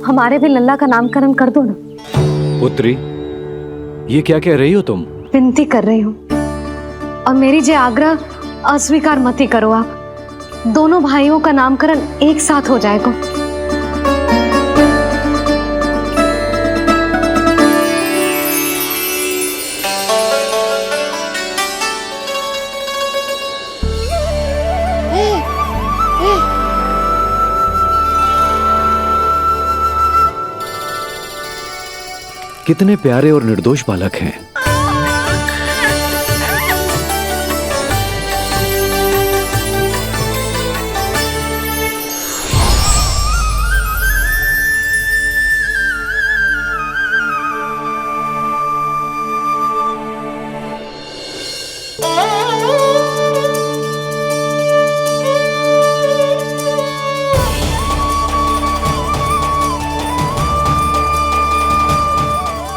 हमारे भी लल्ला का नामकरण कर दो ना। पुत्री, ये क्या कह रही हो तुम? विनती कर रही हूँ, और मेरी जे आग्रह अस्वीकार मत ही करो। आप दोनों भाइयों का नामकरण एक साथ हो जाएगा। कितने प्यारे और निर्दोष बालक हैं।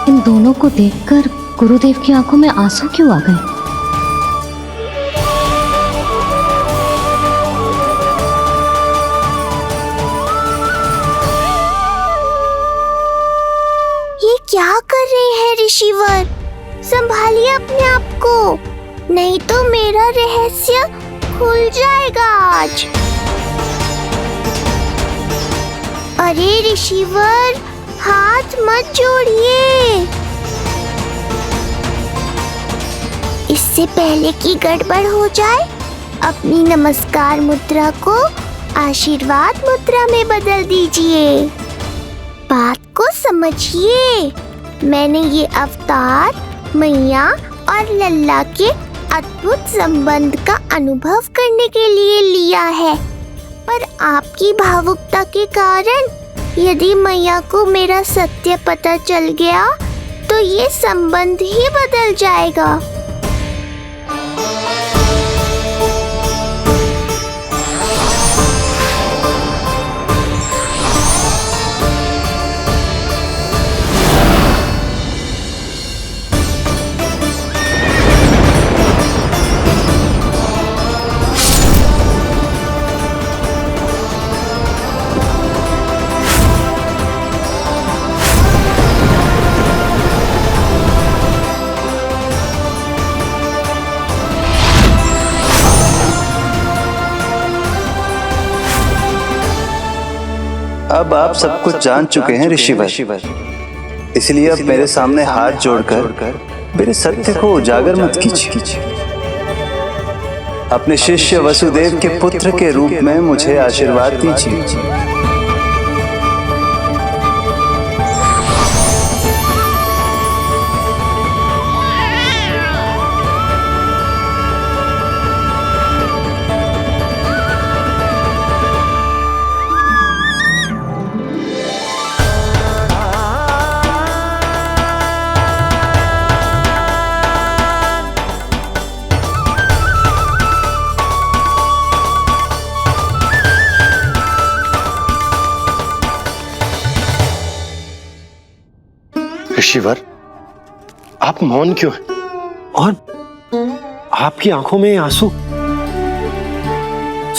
इन दोनों को देखकर गुरुदेव की आंखों में आंसू क्यों आ गए? ये क्या कर रहे हैं ऋषिवर? संभालिए अपने आप को, नहीं तो मेरा रहस्य खुल जाएगा आज। अरे ऋषिवर, हाथ मत जोड़िए। इससे पहले कि गड़बड़ हो जाए, अपनी नमस्कार मुद्रा को आशीर्वाद मुद्रा में बदल दीजिए। बात को समझिए। मैंने ये अवतार मैया और लल्ला के अद्भुत संबंध का अनुभव करने के लिए लिया है, पर आपकी भावुकता के कारण यदि मैया को मेरा सत्य पता चल गया तो ये संबंध ही बदल जाएगा। अब आप सब कुछ जान चुके हैं ऋषिवर, इसलिए अब मेरे सामने हाथ जोड़कर मेरे सत्य को उजागर मत कीजिए। अपने शिष्य वसुदेव के पुत्र के रूप में मुझे आशीर्वाद दीजिए। ऋषिवर, आप मौन क्यों हैं? और आपकी आंखों में आंसू?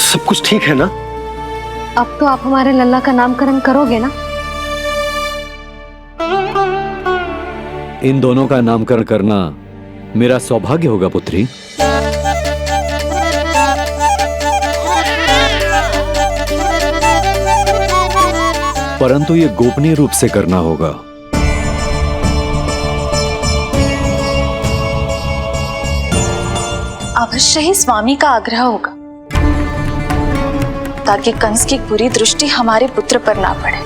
सब कुछ ठीक है ना? अब तो आप हमारे लल्ला का नामकरण करोगे ना? इन दोनों का नामकरण करना मेरा सौभाग्य होगा पुत्री। परंतु ये गोपनीय रूप से करना होगा। अवश्य ही स्वामी का आग्रह होगा, ताकि कंस की बुरी दृष्टि हमारे पुत्र पर ना पड़े।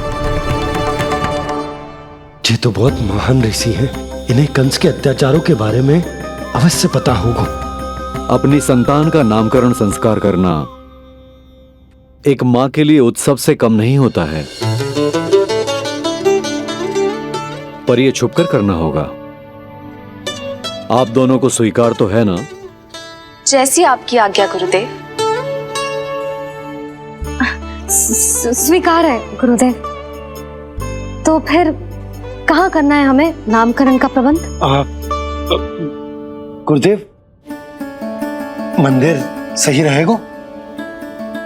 ये तो बहुत महान ऋषि हैं, इन्हें कंस के अत्याचारों के बारे में अवश्य पता होगा। अपनी संतान का नामकरण संस्कार करना एक मां के लिए उत्सव से कम नहीं होता है, पर यह छुपकर करना होगा। आप दोनों को स्वीकार तो है ना? जैसी आपकी आज्ञा गुरुदेव। स्वीकार है गुरुदेव। तो फिर कहाँ करना है हमें नामकरण का प्रबंध? गुरुदेव, मंदिर सही रहेगा?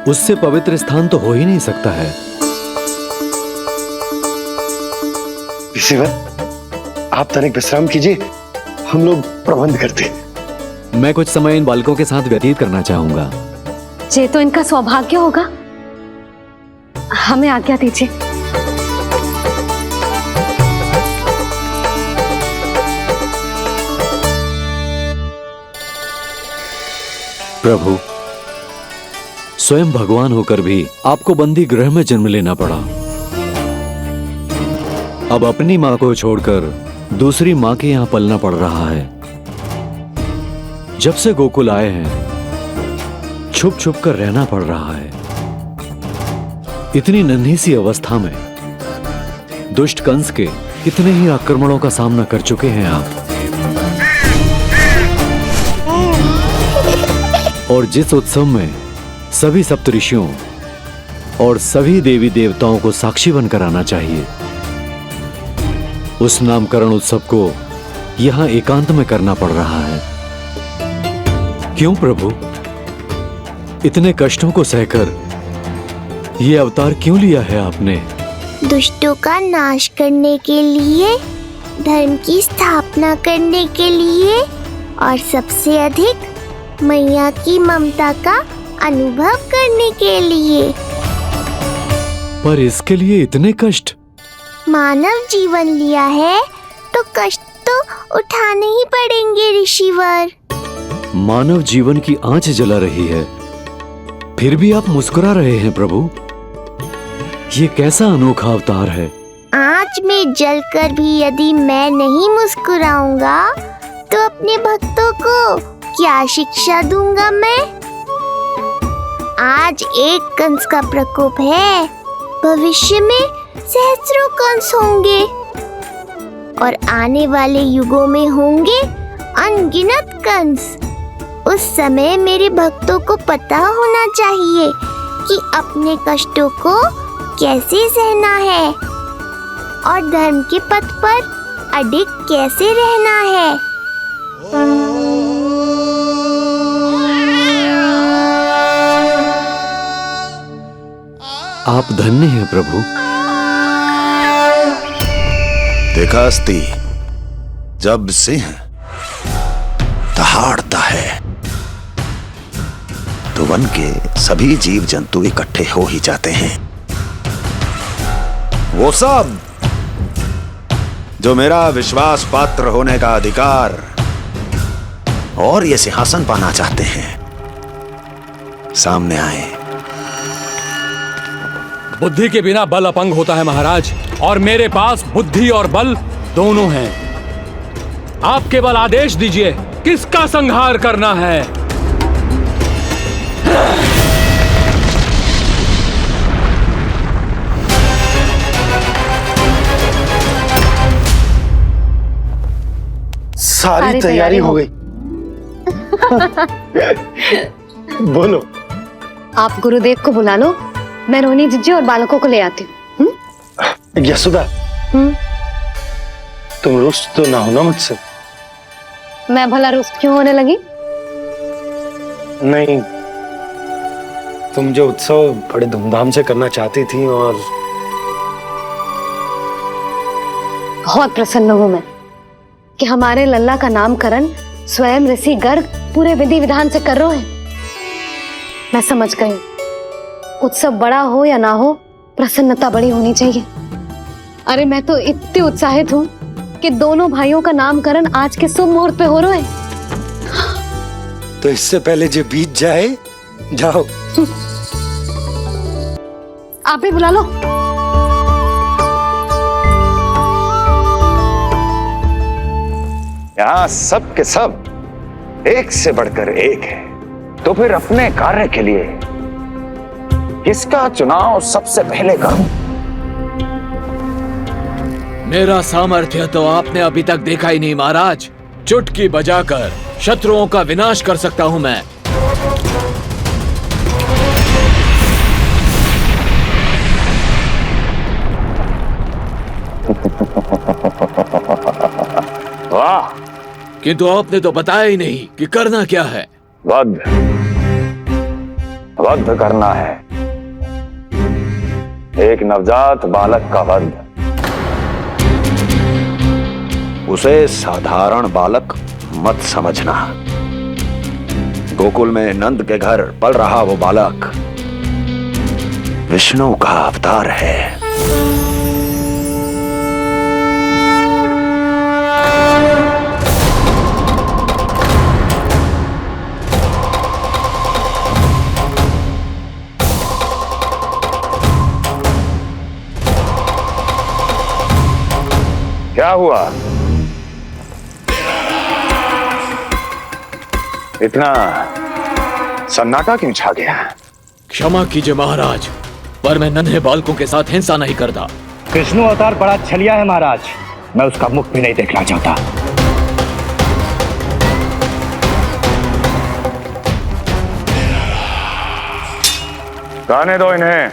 उससे पवित्र स्थान तो हो ही नहीं सकता है। ऋषिवर, आप तनिक विश्राम कीजिए, हम लोग प्रबंध करते हैं। मैं कुछ समय इन बालकों के साथ व्यतीत करना चाहूंगा। ये तो इनका सौभाग्य होगा। हमें आज्ञा दीजिए। प्रभु, स्वयं भगवान होकर भी आपको बंदी गृह में जन्म लेना पड़ा। अब अपनी मां को छोड़कर दूसरी मां के यहां पलना पड़ रहा है। जब से गोकुल आए हैं छुप छुप कर रहना पड़ रहा है। इतनी नन्ही सी अवस्था में दुष्ट कंस के कितने ही आक्रमणों का सामना कर चुके हैं आप। और जिस उत्सव में सभी सप्तऋषियों और सभी देवी देवताओं को साक्षी बनकर आना चाहिए, उस नामकरण उत्सव को यहां एकांत में करना पड़ रहा है। क्यों प्रभु, इतने कष्टों को सहकर ये अवतार क्यों लिया है आपने? दुष्टों का नाश करने के लिए, धर्म की स्थापना करने के लिए और सबसे अधिक मैया की ममता का अनुभव करने के लिए। पर इसके लिए इतने कष्ट? मानव जीवन लिया है तो कष्ट तो उठाने ही पड़ेंगे ऋषिवर। मानव जीवन की आंच जला रही है, फिर भी आप मुस्कुरा रहे हैं प्रभु। ये कैसा अनोखा अवतार है? आंच में जलकर भी यदि मैं नहीं मुस्कुराऊंगा तो अपने भक्तों को क्या शिक्षा दूंगा मैं? आज एक कंस का प्रकोप है, भविष्य में सहस्रों कंस होंगे और आने वाले युगों में होंगे अनगिनत कंस। उस समय मेरे भक्तों को पता होना चाहिए कि अपने कष्टों को कैसे सहना है और धर्म के पथ पर अडिग कैसे रहना है। आप धन्य हैं प्रभु। देखा अस्ति, जब सिंह दहाड़ता है तो वन के सभी जीव जंतु इकट्ठे हो ही जाते हैं। वो सब जो मेरा विश्वास पात्र होने का अधिकार और ये सिंहासन पाना चाहते हैं, सामने आए। बुद्धि के बिना बल अपंग होता है महाराज, और मेरे पास बुद्धि और बल दोनों हैं। आप केवल आदेश दीजिए किसका संहार करना है। सारी तैयारी हो गई। बोलो। आप गुरुदेव को बुला लो, मैं रोहिणी जीजी और बालकों को ले आती हूँ। यशोदा, तुम रुष्ट तो ना हो ना मुझसे? मैं भला रुष्ट क्यों होने लगी? नहीं, तुम जो उत्सव बड़े धूमधाम से करना चाहती थी और बहुत प्रसन्न हूँ मैं कि हमारे लल्ला का नामकरण स्वयं ऋषि गर्ग पूरे विधि विधान से कर रहे हैं। मैं समझ गई, उत्सव बड़ा हो या ना हो, प्रसन्नता बड़ी होनी चाहिए। अरे मैं तो इतनी उत्साहित हूँ कि दोनों भाइयों का नामकरण आज के शुभ मुहूर्त पे हो रहा है। तो इससे पहले जो बीत जाए, जाओ। आप भी बुला लो। यहाँ सब के सब एक से बढ़कर एक है, तो फिर अपने कार्य के लिए किसका चुनाव सबसे पहले करूं? मेरा सामर्थ्य तो आपने अभी तक देखा ही नहीं महाराज। चुटकी बजाकर शत्रुओं का विनाश कर सकता हूं मैं। वाह! किंतु आपने तो बताया ही नहीं कि करना क्या है। वध करना है, एक नवजात बालक का वध। उसे साधारण बालक मत समझना। गोकुल में नंद के घर पल रहा वो बालक विष्णु का अवतार है। क्या हुआ? इतना सन्नाटा क्यों छा गया? क्षमा कीजिए महाराज, पर मैं नन्हे बालकों के साथ हिंसा नहीं करता। विष्णु अवतार बड़ा छलिया है महाराज, मैं उसका मुख भी नहीं देखना चाहता। गाने दो इन्हें।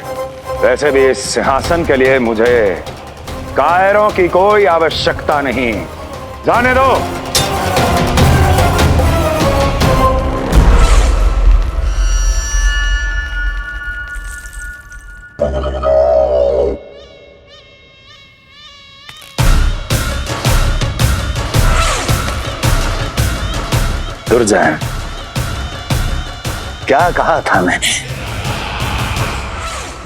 वैसे भी इस सिंहासन के लिए मुझे कायरों की कोई आवश्यकता नहीं। जाने दो। दुर्जन, क्या कहा था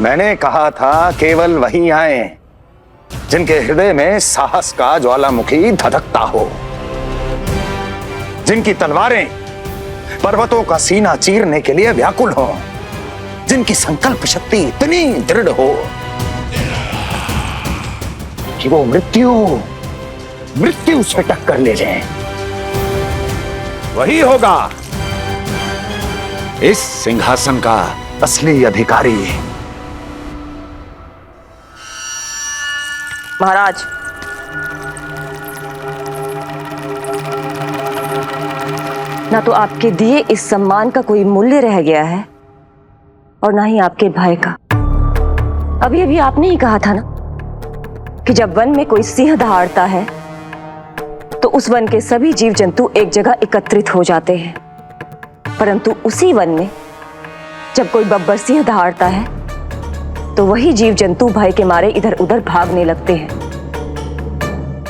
मैंने कहा था केवल वही आए जिनके हृदय में साहस का ज्वालामुखी धधकता हो, जिनकी तलवारें पर्वतों का सीना चीरने के लिए व्याकुल हो, जिनकी संकल्प शक्ति इतनी दृढ़ हो कि वो मृत्यु से टक्कर ले जाए। वही होगा इस सिंहासन का असली अधिकारी। महाराज, ना तो आपके दिए इस सम्मान का कोई मूल्य रह गया है और ना ही आपके भय का। अभी अभी आपने ही कहा था ना कि जब वन में कोई सिंह दहाड़ता है तो उस वन के सभी जीव जंतु एक जगह एकत्रित हो जाते हैं, परंतु उसी वन में जब कोई बब्बर सिंह दहाड़ता है तो वही जीव जंतु भय के मारे इधर उधर भागने लगते हैं।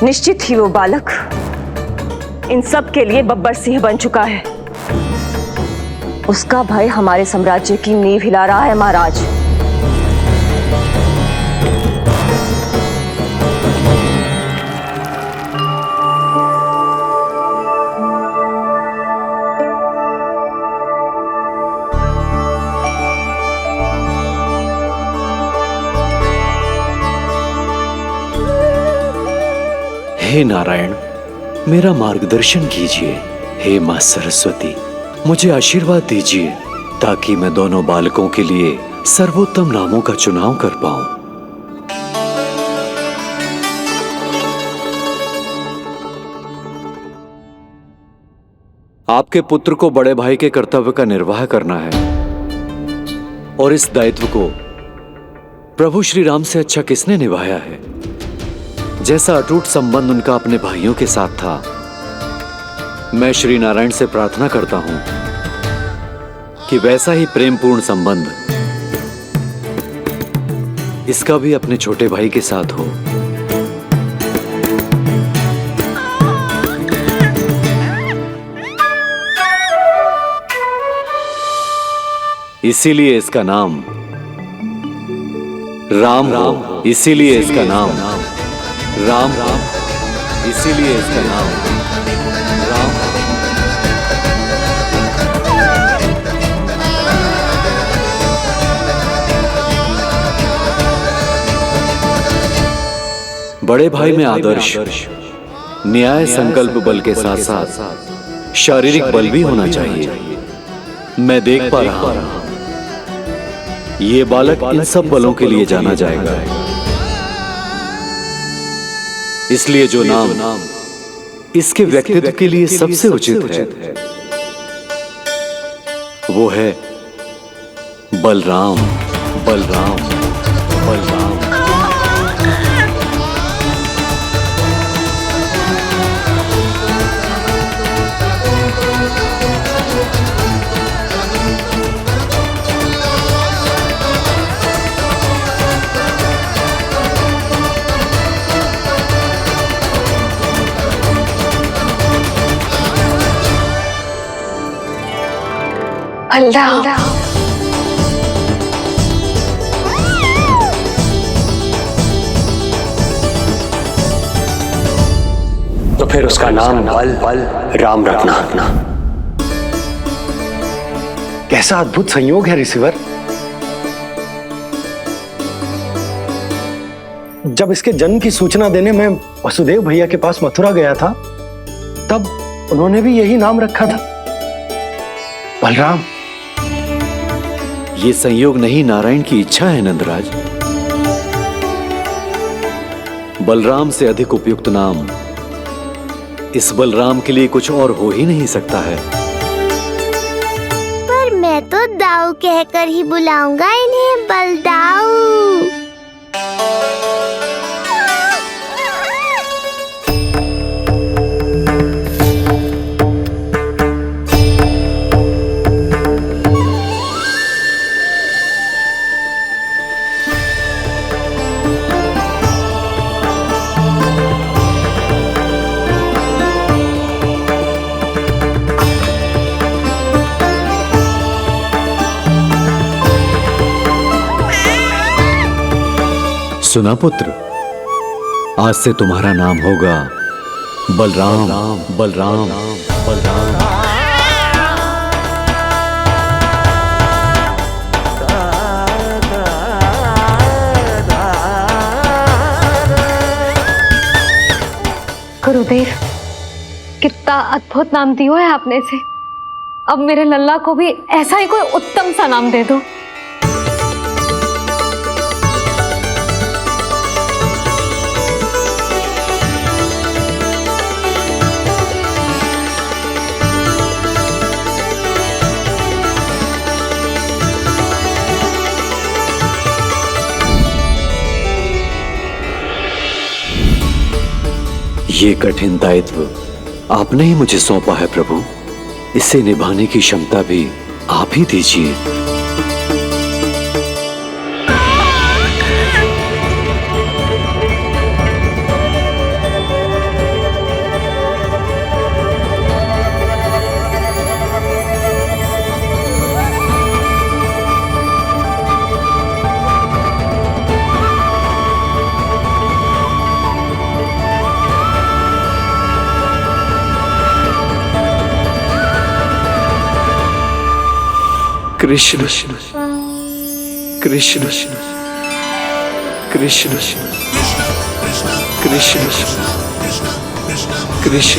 निश्चित ही वो बालक इन सब के लिए बब्बर सिंह बन चुका है। उसका भय हमारे साम्राज्य की नींव हिला रहा है महाराज। हे नारायण, मेरा मार्गदर्शन कीजिए। हे मां सरस्वती, मुझे आशीर्वाद दीजिए ताकि मैं दोनों बालकों के लिए सर्वोत्तम नामों का चुनाव कर पाऊं। आपके पुत्र को बड़े भाई के कर्तव्य का निर्वाह करना है और इस दायित्व को प्रभु श्री राम से अच्छा किसने निभाया है? जैसा अटूट संबंध उनका अपने भाइयों के साथ था, मैं श्री नारायण से प्रार्थना करता हूं कि वैसा ही प्रेमपूर्ण संबंध इसका भी अपने छोटे भाई के साथ हो। इसीलिए इसका नाम राम हो। इसीलिए इसका नाम राम, इसीलिए इसका नाम राम। बड़े भाई में आदर्श, न्याय, संकल्प बल के साथ साथ शारीरिक बल भी होना चाहिए। मैं देख पा रहा हूं ये बालक इन सब बलों के लिए जाना जाएगा। इसलिए जो नाम इसके व्यक्तित्व के लिए सबसे उचित है वो है बलराम। बलराम, बलराम। बलराम। तो फिर उसका नाम बल राम रखना। कैसा अद्भुत संयोग है रिसीवर। जब इसके जन्म की सूचना देने मैं वसुदेव भैया के पास मथुरा गया था, तब उन्होंने भी यही नाम रखा था, बलराम। ये संयोग नहीं, नारायण की इच्छा है नंदराज। बलराम से अधिक उपयुक्त नाम इस बलराम के लिए कुछ और हो ही नहीं सकता है। पर मैं तो दाऊ कहकर ही बुलाऊंगा इन्हें, बलदाऊ। सुना पुत्र, आज से तुम्हारा नाम होगा बलराम। बलराम बलराम। गुरुदेव, कितना अद्भुत नाम दिया है आपने इसे। अब मेरे लल्ला को भी ऐसा ही कोई उत्तम सा नाम दे दो। ये कठिन दायित्व आपने ही मुझे सौंपा है प्रभु। इसे निभाने की क्षमता भी आप ही दीजिए। कृष्ण कृष्ण कृष्ण कृष्ण कृष्ण कृष्ण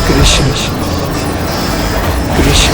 कृष्ण कृष्ण।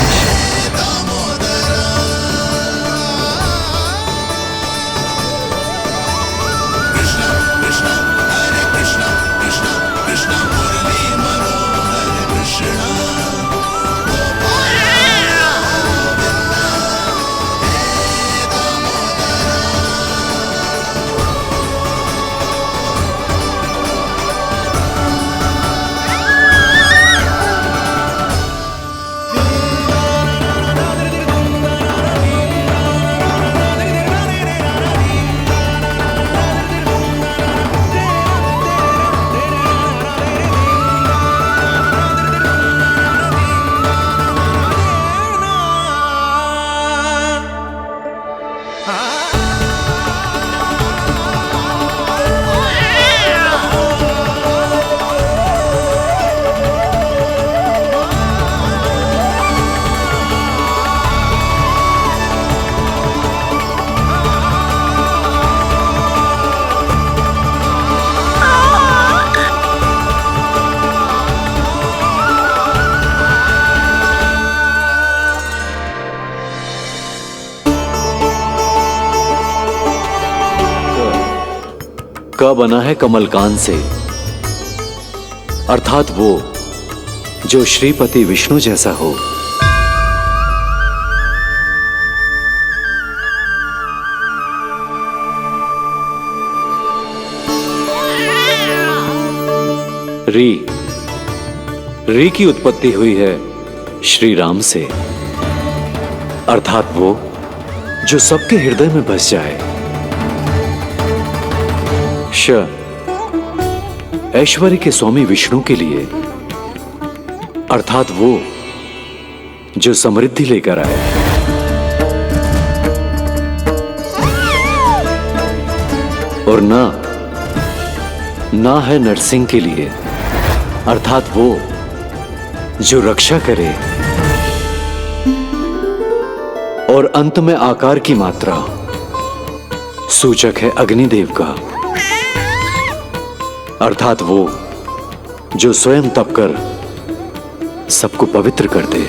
क बना है कमलकांत से, अर्थात वो जो श्रीपति विष्णु जैसा हो। री की उत्पत्ति हुई है श्री राम से, अर्थात वो जो सबके हृदय में बस जाए। श ऐश्वर्य के स्वामी विष्णु के लिए अर्थात वो जो समृद्धि लेकर आए। और ना है नरसिंह के लिए, अर्थात वो जो रक्षा करे। और अंत में आकार की मात्रा सूचक है अग्निदेव का, अर्थात वो जो स्वयं तप कर सबको पवित्र कर दे।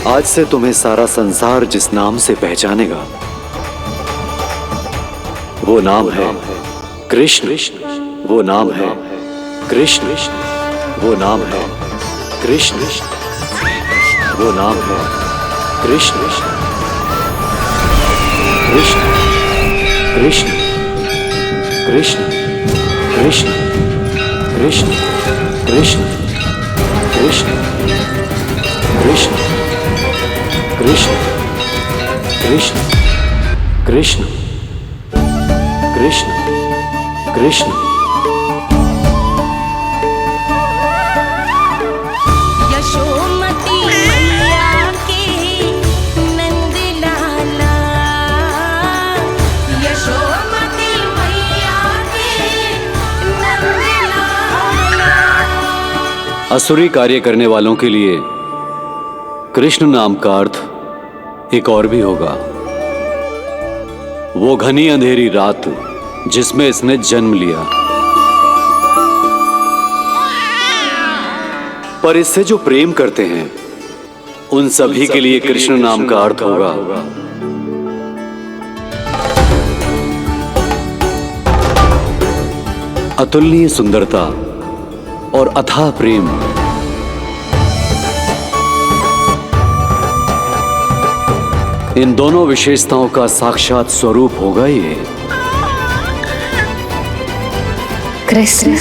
आज से तुम्हें सारा संसार जिस नाम से पहचानेगा वो नाम है कृष्ण। वो नाम है कृष्ण। वो नाम है कृष्ण। वो नाम है कृष्ण। कृष्ण कृष्ण कृष्ण कृष्ण कृष्ण कृष्ण कृष्ण कृष्ण कृष्ण कृष्ण कृष्ण कृष्ण कृष्ण। यशोमती मैया के नंद लाला, यशोमती मैया के नंद लाला। असुरी कार्य करने वालों के लिए कृष्ण नाम का अर्थ एक और भी होगा। वो घनी अंधेरी रात जिसमें इसने जन्म लिया, पर इससे जो प्रेम करते हैं उन सभी के लिए कृष्ण नाम का अर्थ होगा अतुलनीय सुंदरता और अथाह प्रेम। इन दोनों विशेषताओं का साक्षात स्वरूप होगा ये कृष्ण।